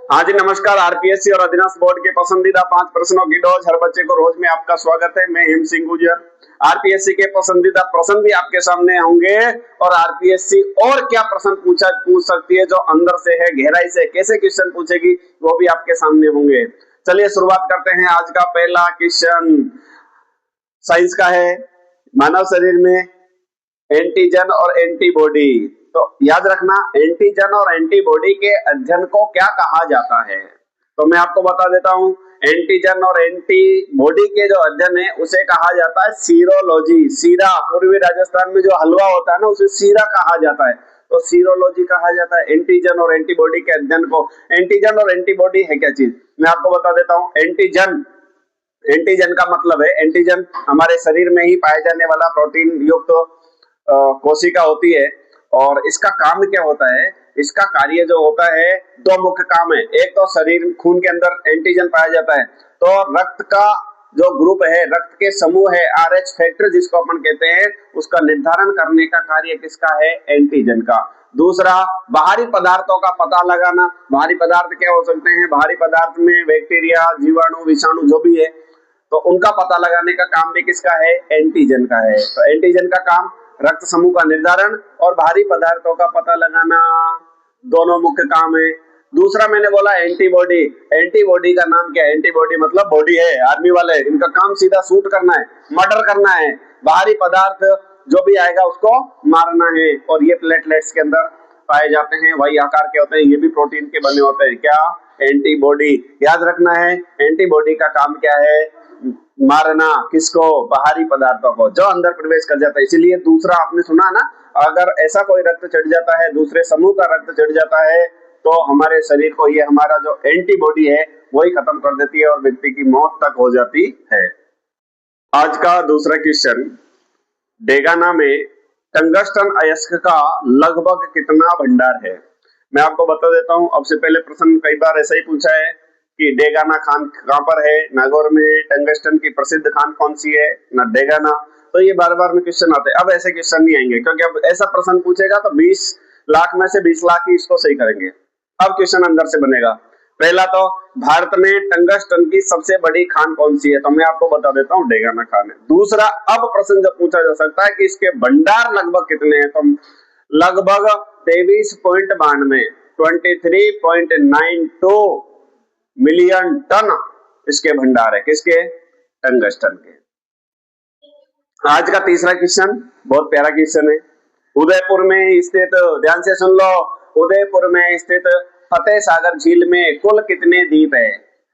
हाँ जी नमस्कार। आरपीएससी और अधिनांश बोर्ड के पसंदीदा 5 प्रश्नों की डोज हर बच्चे को रोज में आपका स्वागत है। मैं हेम सिंह गुजर। आरपीएससी के पसंदीदा प्रश्न भी आपके सामने होंगे और आरपीएससी और क्या प्रश्न पूछ सकती है जो अंदर से है, गहराई से कैसे क्वेश्चन पूछेगी वो भी आपके सामने होंगे। चलिए शुरुआत करते हैं। आज का पहला क्वेश्चन साइंस का है। मानव शरीर में एंटीजन और एंटीबॉडी, तो याद रखना एंटीजन और एंटीबॉडी के अध्ययन को क्या कहा जाता है। तो मैं आपको बता देता हूं, एंटीजन और एंटीबॉडी के जो अध्ययन है उसे कहा जाता है सीरोलॉजी। सीरा, पूर्वी राजस्थान में जो हलवा होता है ना उसे सीरा कहा जाता है, तो सीरोलॉजी कहा जाता है एंटीजन और एंटीबॉडी के अध्ययन को। एंटीजन और एंटीबॉडी है क्या चीज, मैं आपको बता देता हूं। एंटीजन, एंटीजन का मतलब है, एंटीजन हमारे शरीर में ही पाए जाने वाला प्रोटीन युक्त कोशिका होती है और इसका काम क्या होता है, इसका कार्य जो होता है, दो मुख्य काम है। एक तो शरीर खून के अंदर एंटीजन पाया जाता है, तो रक्त का जो ग्रुप है, रक्त के समूह है, आरएच फैक्टर जिसको अपन कहते हैं, उसका निर्धारण करने का कार्य किसका है, एंटीजन का। दूसरा, बाहरी पदार्थों का पता लगाना। बाहरी पदार्थ क्या हो सकते हैं, बाहरी पदार्थ में बैक्टीरिया, जीवाणु, विषाणु जो भी है, तो उनका पता लगाने का काम भी किसका है, एंटीजन का है। तो एंटीजन का काम रक्त समूह का निर्धारण और बाहरी पदार्थों का पता लगाना, दोनों मुख्य काम है। दूसरा मैंने बोला एंटीबॉडी। एंटीबॉडी का नाम क्या है, एंटीबॉडी मतलब बॉडी है, आर्मी वाले, इनका काम सीधा शूट करना है, मर्डर करना है, बाहरी पदार्थ जो भी आएगा उसको मारना है। और ये प्लेटलेट्स के अंदर पाए जाते हैं, वही आकार के होते हैं, ये भी प्रोटीन के बने होते हैं। क्या, एंटीबॉडी। याद रखना है एंटीबॉडी का काम क्या है, मारना, किसको, बाहरी पदार्थों को जो अंदर प्रवेश कर जाता है। इसीलिए दूसरा आपने सुना ना, अगर ऐसा कोई रक्त चढ़ जाता है, दूसरे समूह का रक्त चढ़ जाता है, तो हमारे शरीर को ये हमारा जो एंटीबॉडी है वही खत्म कर देती है और व्यक्ति की मौत तक हो जाती है। आज का दूसरा क्वेश्चन, डेगाना में टंगस्टन अयस्क का लगभग कितना भंडार है। मैं आपको बता देता हूं। अब से पहले प्रश्न कई बार ऐसा ही पूछा है कि डेगाना खान कहां पर है, नागौर में है। टंगस्टन की प्रसिद्ध खान कौन सी है ना, डेगाना। तो ये बार बार में क्वेश्चन आते हैं। अब ऐसे क्वेश्चन नहीं आएंगे क्योंकि अब ऐसा प्रश्न पूछेगा तो 20 लाख में से 20 लाख ही इसको सही करेंगे। अब क्वेश्चन अंदर से बनेगा। पहला तो, भारत में टंगस्टन की सबसे बड़ी खान कौन सी है, तो मैं आपको बता देता हूँ, डेगाना खान है। दूसरा, अब प्रश्न जो पूछा जा सकता है कि इसके भंडार लगभग कितने हैं, तो लगभग 23.92 23.92 मिलियन टन इसके भंडार है। किसके, टंगस्टन के। आज का तीसरा क्वेश्चन बहुत प्यारा क्वेश्चन है। उदयपुर में स्थित, ध्यान से सुन लो, उदयपुर में स्थित फतेह सागर झील में कुल कितने द्वीप है।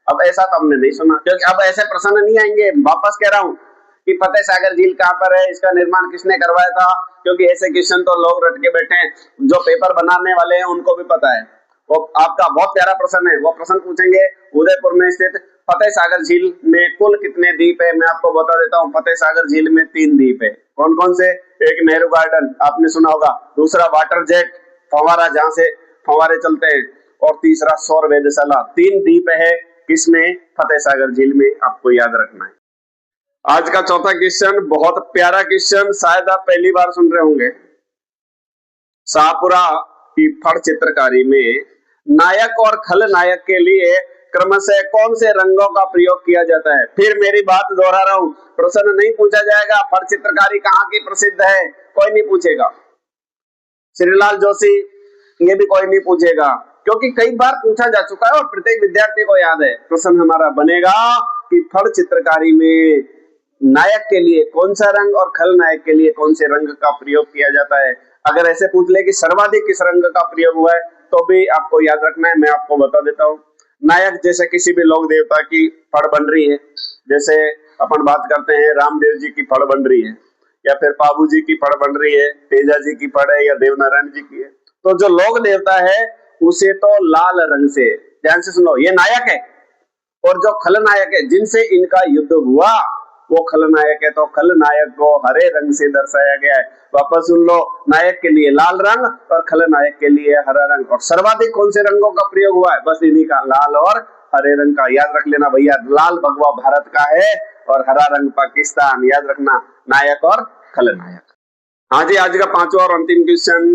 अब ऐसा तो हमने नहीं सुना, क्योंकि अब ऐसे प्रश्न नहीं आएंगे। वापस कह रहा हूं कि फतेह सागर झील कहां पर है, इसका निर्माण किसने करवाया था, क्योंकि ऐसे क्वेश्चन तो लोग रट के बैठे हैं, जो पेपर बनाने वाले हैं उनको भी पता है। वो आपका बहुत प्यारा प्रश्न है, वो प्रश्न पूछेंगे, उदयपुर में स्थित फतेह सागर झील में कुल कितने द्वीप है। मैं आपको बता देता हूँ, फतेह सागर झील में 3 द्वीप है। कौन कौन से, एक नेहरू गार्डन आपने सुना होगा, दूसरा वाटर जेट फव्वारा जहां से फव्वारे चलते हैं, और तीसरा सौर वेधशाला। 3 द्वीप है किसमें, फतेह सागर झील में, आपको याद रखना है। आज का चौथा क्वेश्चन बहुत प्यारा क्वेश्चन, शायद आप पहली बार सुन रहे होंगे। शाहपुरा की फड़ चित्रकारी में नायक और खलनायक के लिए क्रमशः कौन से रंगों का प्रयोग किया जाता है। फिर मेरी बात दोहरा रहा हूं, प्रश्न नहीं पूछा जाएगा फड़ चित्रकारी कहां की प्रसिद्ध है, कोई नहीं पूछेगा। श्रीलाल जोशी, ये भी कोई नहीं पूछेगा, क्योंकि कई बार पूछा जा चुका है और प्रत्येक विद्यार्थी को याद है। प्रश्न हमारा बनेगा कि फड़ चित्रकारी में नायक के लिए कौन सा रंग और खलनायक के लिए कौन से रंग का प्रयोग किया जाता है। अगर ऐसे पूछ ले कि सर्वाधिक किस रंग का प्रयोग हुआ है, तो भी आपको याद रखना है। मैं आपको बता देता हूँ, नायक जैसे किसी भी लोक देवता की फड़ बन रही है, जैसे अपन बात करते हैं रामदेव जी की फड़ बन रही है, या फिर पाबू जी की फड़ बन रही है, तेजा जी की फड़ है, या देवनारायण जी की है, तो जो लोक देवता है उसे तो लाल रंग से, ध्यान से सुनो, ये नायक है। और जो खलनायक है जिनसे इनका युद्ध हुआ वो खलनायक है, तो खलनायक को हरे रंग से दर्शाया गया है। वापस सुन लो, नायक के लिए लाल रंग और खलनायक के लिए हरा रंग। और सर्वाधिक कौन से रंगों का प्रयोग हुआ है, बस इन्हीं का, लाल और हरे रंग का। याद रख लेना भैया, लाल भगवा भारत का है और हरा रंग पाकिस्तान। याद रखना, नायक और खलनायक। हाँ जी, आज का पांचवा और अंतिम क्वेश्चन,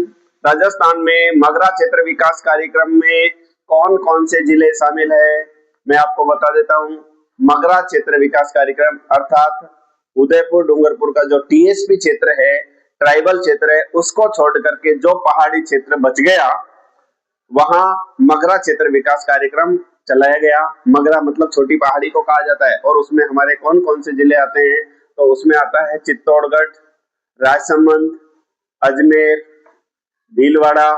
राजस्थान में मगरा क्षेत्र विकास कार्यक्रम में कौन कौन से जिले शामिल है, मैं आपको बता देता हूँ। मगरा क्षेत्र विकास कार्यक्रम अर्थात उदयपुर डूंगरपुर का जो टीएसपी क्षेत्र है, ट्राइबल क्षेत्र है, उसको छोड़ करके जो पहाड़ी क्षेत्र बच गया वहां मगरा क्षेत्र विकास कार्यक्रम चलाया गया। मगरा मतलब छोटी पहाड़ी को कहा जाता है। और उसमें हमारे कौन कौन से जिले आते हैं, तो उसमें आता है चित्तौड़गढ़, राजसमंद, अजमेर, भीलवाड़ा,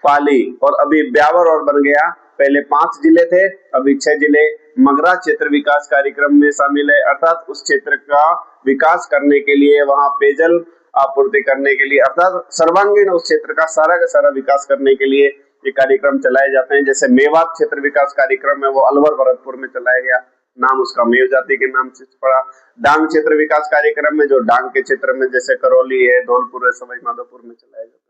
पाली और अभी ब्यावर और बन गया। पहले 5 जिले थे, अभी 6 जिले मगरा क्षेत्र विकास कार्यक्रम में शामिल है। अर्थात उस क्षेत्र का विकास करने के लिए, वहां पेयजल आपूर्ति करने के लिए, अर्थात सर्वांगीण उस क्षेत्र का सारा विकास करने के लिए ये कार्यक्रम चलाए जाते हैं। जैसे मेवात क्षेत्र विकास कार्यक्रम है, वो अलवर भरतपुर में चलाया गया, नाम उसका मेव जाति के नाम से पड़ा। डांग क्षेत्र विकास कार्यक्रम में जो डांग के क्षेत्र में जैसे करौली है, धौलपुर है, सवाई माधोपुर में चलाया जाता है।